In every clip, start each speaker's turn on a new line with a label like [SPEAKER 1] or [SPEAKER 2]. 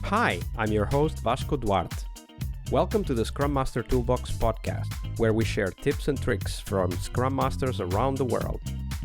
[SPEAKER 1] Hi, I'm your host Vasco Duarte. Welcome to the Scrum Master Toolbox podcast, where we share tips and tricks from Scrum Masters around the world.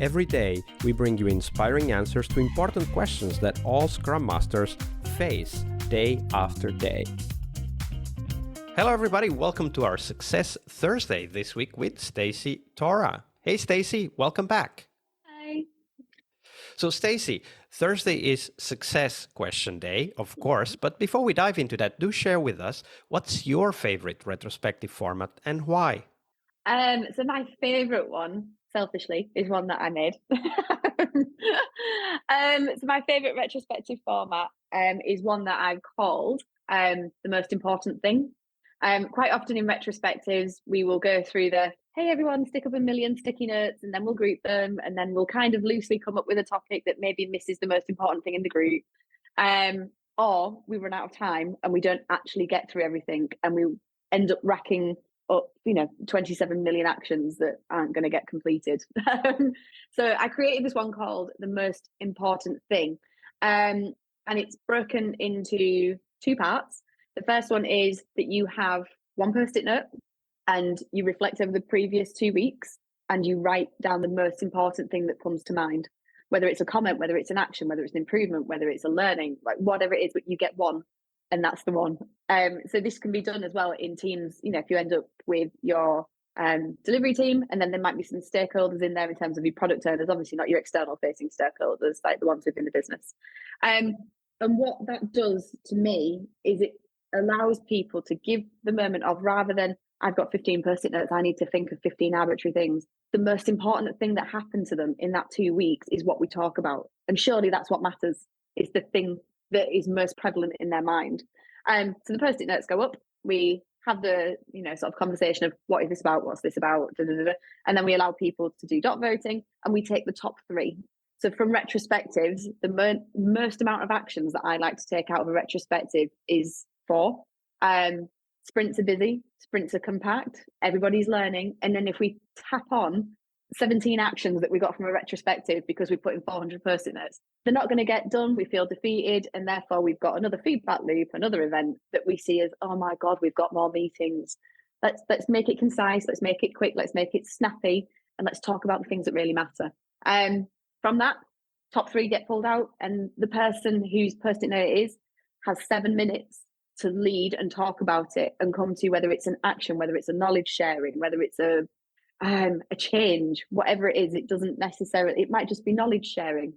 [SPEAKER 1] Every day, we bring you inspiring answers to important questions that all Scrum Masters face day after day. Hello everybody, welcome to our Success Thursday this week with Stacey Taurah. Hey Stacey, welcome back.
[SPEAKER 2] Hi.
[SPEAKER 1] So Stacey, Thursday is Success Question Day, of course, but before we dive into that, do share with us, what's your favorite retrospective format and why?
[SPEAKER 2] So my favorite one, selfishly, is one that I made. So my favorite retrospective format is one that I've called the most important thing. Quite often in retrospectives, we will go through hey, everyone, stick up a million sticky notes, and then we'll group them, and then we'll kind of loosely come up with a topic that maybe misses the most important thing in the group. Or we run out of time and we don't actually get through everything, and we end up racking up, 27 million actions that aren't going to get completed. So I created this one called the most important thing. And it's broken into two parts. The first one is that you have one post-it note and you reflect over the previous 2 weeks and you write down the most important thing that comes to mind, whether it's a comment, whether it's an action, whether it's an improvement, whether it's a learning, like whatever it is, but you get one and that's the one. So this can be done as well in teams. If you end up with your delivery team, and then there might be some stakeholders in there in terms of your product owners, obviously not your external facing stakeholders, like the ones within the business. And what that does to me is it allows people to give the moment of, rather than I've got 15 post-it notes, I need to think of 15 arbitrary things. The most important thing that happened to them in that 2 weeks is what we talk about. And surely that's what matters. It's the thing that is most prevalent in their mind. So the post-it notes go up. We have the sort of conversation of what is this about? What's this about? And then we allow people to do dot voting, and we take the top 3. So from retrospectives, the most amount of actions that I like to take out of a retrospective is 4. Sprints are busy, sprints are compact, everybody's learning. And then if we tap on 17 actions that we got from a retrospective because we put in 400 post-it notes, they're not going to get done. We feel defeated. And therefore we've got another feedback loop, another event that we see as, oh my God, we've got more meetings. Let's make it concise. Let's make it quick. Let's make it snappy. And let's talk about the things that really matter. From that, top 3 get pulled out. And the person whose post-it note it is has 7 minutes to lead and talk about it and come to whether it's an action, whether it's a knowledge sharing, whether it's a change, whatever it is. It doesn't necessarily, it might just be knowledge sharing.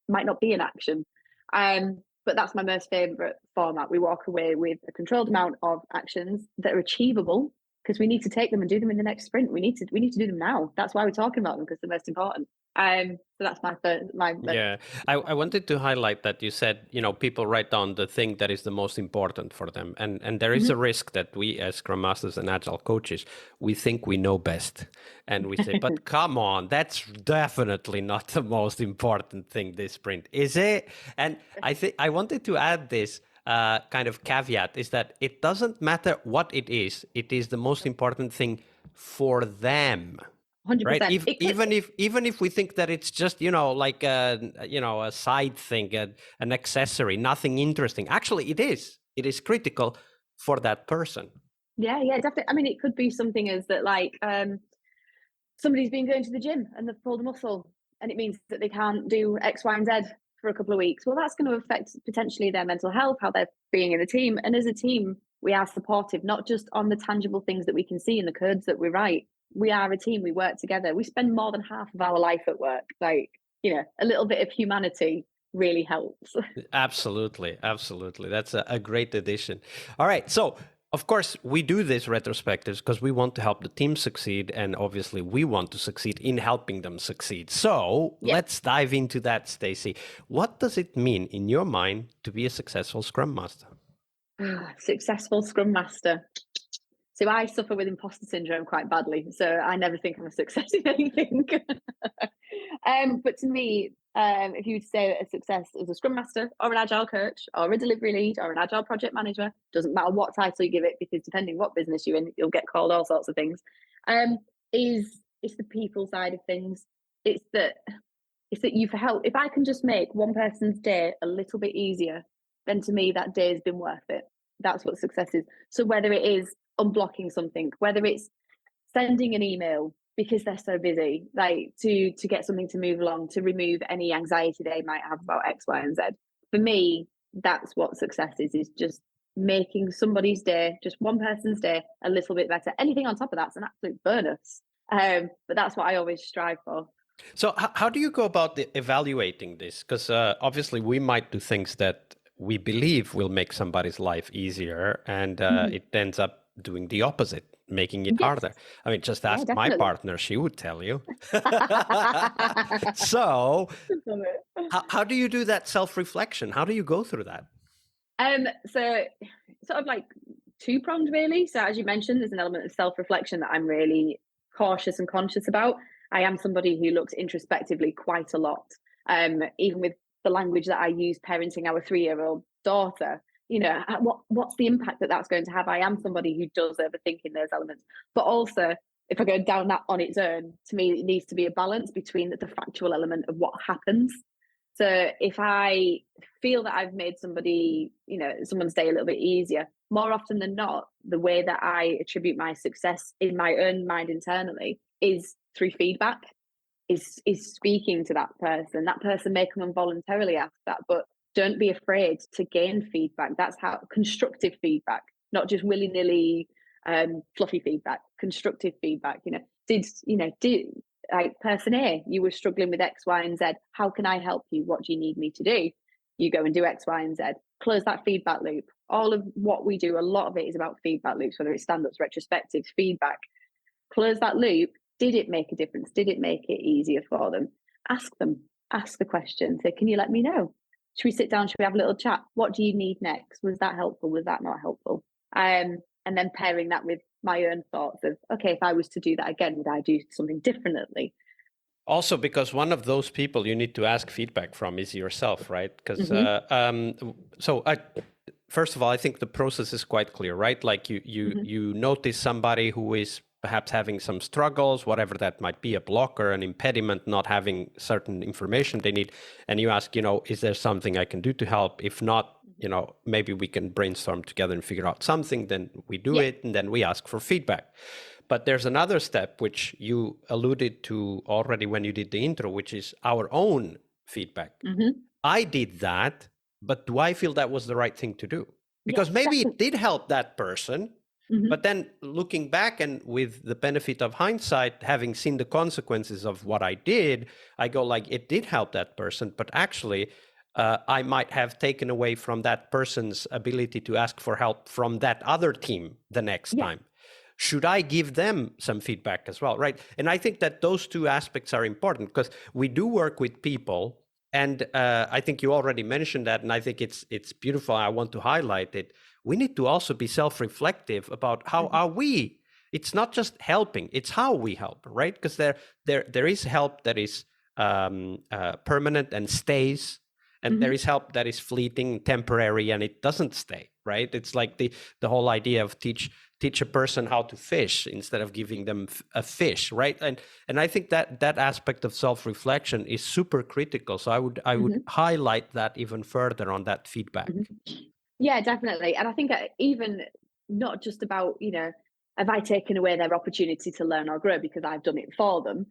[SPEAKER 2] Might not be an action. But that's my most favorite format. We walk away with a controlled amount of actions that are achievable, because we need to take them and do them in the next sprint. We need to do them now. That's why we're talking about them, because they're most important. So that's
[SPEAKER 1] Yeah, I wanted to highlight that you said, people write down the thing that is the most important for them. And there is a risk that we as Scrum Masters and Agile coaches, we think we know best. And we say, but come on, that's definitely not the most important thing this sprint, is it? And I wanted to add this kind of caveat, is that it doesn't matter what it is the most important thing for them.
[SPEAKER 2] 100%.
[SPEAKER 1] Right. Even if we think that it's just, like a side thing, an accessory, nothing interesting. Actually, it is. It is critical for that person.
[SPEAKER 2] Yeah, definitely. I mean, it could be something as that, like somebody's been going to the gym and they've pulled a muscle, and it means that they can't do X, Y, and Z for a couple of weeks. Well, that's going to affect potentially their mental health, how they're being in the team. And as a team, we are supportive, not just on the tangible things that we can see in the codes that we write. We are a team. We work together. We spend more than half of our life at work. Like, a little bit of humanity really helps.
[SPEAKER 1] Absolutely. That's a great addition. All right. So, of course, we do these retrospectives because we want to help the team succeed. And obviously, we want to succeed in helping them succeed. So Let's dive into that, Stacey. What does it mean in your mind to be a successful Scrum Master?
[SPEAKER 2] Successful Scrum Master. So I suffer with imposter syndrome quite badly. So I never think I'm a success in anything. But to me, if you would say a success as a Scrum Master or an Agile coach or a delivery lead or an Agile project manager, doesn't matter what title you give it, because depending what business you're in, you'll get called all sorts of things, is the people side of things. It's that you've helped. If I can just make one person's day a little bit easier then to me that day has been worth it. That's what success is. So whether it is unblocking something, whether it's sending an email because they're so busy, like to get something to move along, to remove any anxiety they might have about X, Y, and Z. For me, that's what success is just making somebody's day, just one person's day, a little bit better. Anything on top of that's an absolute bonus. But that's what I always strive for.
[SPEAKER 1] So how do you go about evaluating this? Because obviously we might do things that we believe will make somebody's life easier, and it ends up doing the opposite, making it harder. I mean, just ask my partner, she would tell you. So how do you do that self-reflection? How do you go through that?
[SPEAKER 2] So sort of like two-pronged really. So as you mentioned, there's an element of self-reflection that I'm really cautious and conscious about. I am somebody who looks introspectively quite a lot. Even with the language that I use parenting our 3-year-old daughter, you know, what's the impact that that's going to have? I am somebody who does overthink in those elements. But also, if I go down that on its own, to me, it needs to be a balance between the factual element of what happens. So if I feel that I've made somebody, you know, someone's day a little bit easier, more often than not, the way that I attribute my success in my own mind internally is through feedback, is speaking to that person. That person may come involuntarily ask that, but don't be afraid to gain feedback. That's how constructive feedback, not just willy-nilly fluffy feedback, constructive feedback. You know, did like person A, you were struggling with X, Y, and Z. How can I help you? What do you need me to do? You go and do X, Y, and Z. Close that feedback loop. All of what we do, a lot of it is about feedback loops, whether it's stand-ups, retrospectives, feedback. Close that loop. Did it make a difference? Did it make it easier for them? Ask them. Ask the question. Say, can you let me know? Should we sit down? Should we have a little chat? What do you need next? Was that helpful? Was that not helpful? And then pairing that with my own thoughts of, okay, if I was to do that again, would I do something differently?
[SPEAKER 1] Also, because one of those people you need to ask feedback from is yourself, right? Because first of all, I think the process is quite clear, right? Like you notice somebody who is perhaps having some struggles, whatever that might be, a blocker, an impediment, not having certain information they need, and you ask, you know, is there something I can do to help? If not, you know, maybe we can brainstorm together and figure out something. Then we do it, and then we ask for feedback. But there's another step which you alluded to already when you did the intro, which is our own feedback. I did that, but do I feel that was the right thing to do? Because maybe it did help that person, but then looking back and with the benefit of hindsight, having seen the consequences of what I did, I go like, it did help that person, but actually I might have taken away from that person's ability to ask for help from that other team the next time. Should I give them some feedback as well, right? And I think that those two aspects are important because we do work with people, and I think you already mentioned that, and I think it's beautiful. I want to highlight it. We need to also be self-reflective about how are we. It's not just helping; it's how we help, right? Because there is help that is permanent and stays, and there is help that is fleeting, temporary, and it doesn't stay, right? It's like the whole idea of teach a person how to fish instead of giving them a fish, right? And I think that aspect of self-reflection is super critical. So I would highlight that even further on that feedback.
[SPEAKER 2] Yeah, definitely. And I think even not just about, you know, have I taken away their opportunity to learn or grow because I've done it for them,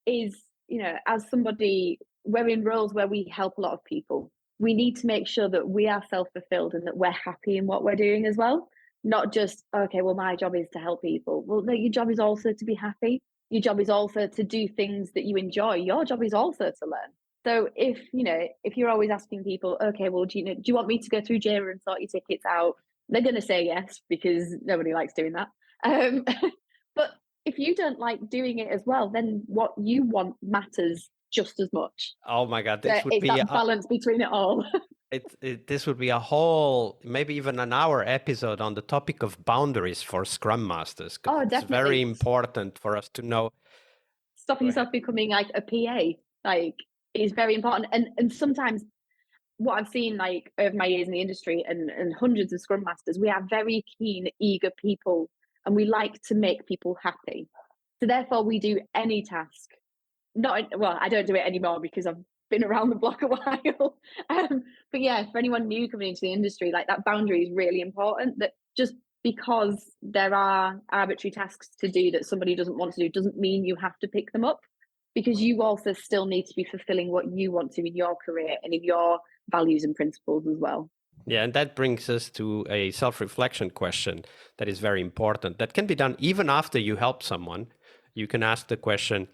[SPEAKER 2] is, you know, as somebody, we're in roles where we help a lot of people. We need to make sure that we are self-fulfilled and that we're happy in what we're doing as well. Not just, okay, well, my job is to help people. Well, no, your job is also to be happy. Your job is also to do things that you enjoy. Your job is also to learn. So if, you know, if you're always asking people, okay, well, do you want me to go through Jira and sort your tickets out? They're going to say yes, because nobody likes doing that. But if you don't like doing it as well, then what you want matters just as much.
[SPEAKER 1] Oh my God, this would be
[SPEAKER 2] that balance between it all.
[SPEAKER 1] This would be a whole, maybe even an hour episode on the topic of boundaries for Scrum Masters.
[SPEAKER 2] Oh,
[SPEAKER 1] definitely. It's very important for us to know.
[SPEAKER 2] Stopping yourself becoming like a PA, like, is very important. And sometimes what I've seen, like, over my years in the industry and hundreds of Scrum Masters, we are very keen, eager people, and we like to make people happy. So therefore we do any task. I don't do it anymore because I've been around the block a while. But yeah, for anyone new coming into the industry, like that boundary is really important, that just because there are arbitrary tasks to do that somebody doesn't want to do doesn't mean you have to pick them up, because you also still need to be fulfilling what you want to in your career and in your values and principles as well.
[SPEAKER 1] Yeah, and that brings us to a self-reflection question that is very important. That can be done even after you help someone. You can ask the question,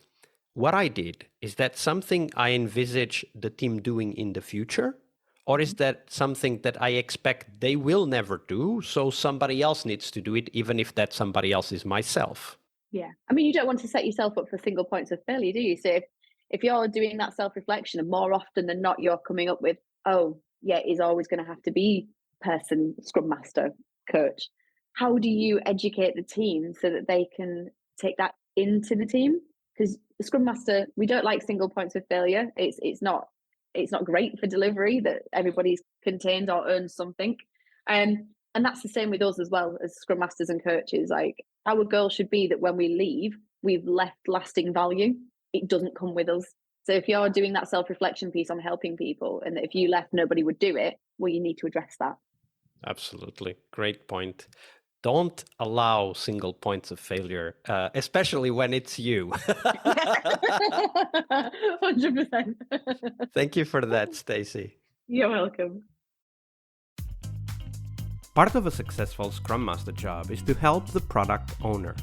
[SPEAKER 1] what I did, is that something I envisage the team doing in the future? Or is that something that I expect they will never do, so somebody else needs to do it, even if that somebody else is myself?
[SPEAKER 2] Yeah. I mean, you don't want to set yourself up for single points of failure, do you? So if you're doing that self-reflection and more often than not, you're coming up with, oh, yeah, it's always going to have to be person, Scrum Master, coach. How do you educate the team so that they can take that into the team? Because the Scrum Master, we don't like single points of failure. It's not great for delivery that everybody's contained or earned something. And that's the same with us as well as Scrum Masters and coaches. Like, our goal should be that when we leave, we've left lasting value. It doesn't come with us. So if you're doing that self-reflection piece on helping people, and if you left, nobody would do it, well, you need to address that.
[SPEAKER 1] Absolutely. Great point. Don't allow single points of failure, especially when it's you.
[SPEAKER 2] 100%.
[SPEAKER 1] Thank you for that, Stacey.
[SPEAKER 2] You're welcome.
[SPEAKER 1] Part of a successful Scrum Master job is to help the product owner.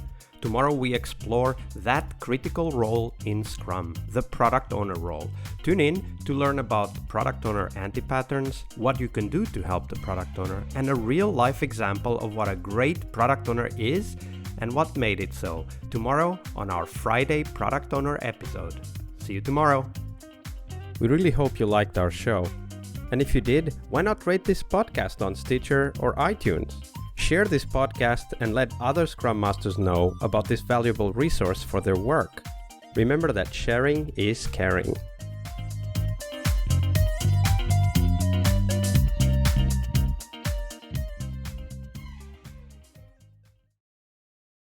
[SPEAKER 1] Tomorrow we explore that critical role in Scrum, the product owner role. Tune in to learn about product owner anti-patterns, what you can do to help the product owner, and a real-life example of what a great product owner is and what made it so. Tomorrow on our Friday Product Owner episode. See you tomorrow. We really hope you liked our show. And if you did, why not rate this podcast on Stitcher or iTunes? Share this podcast and let other Scrum Masters know about this valuable resource for their work. Remember that sharing is caring.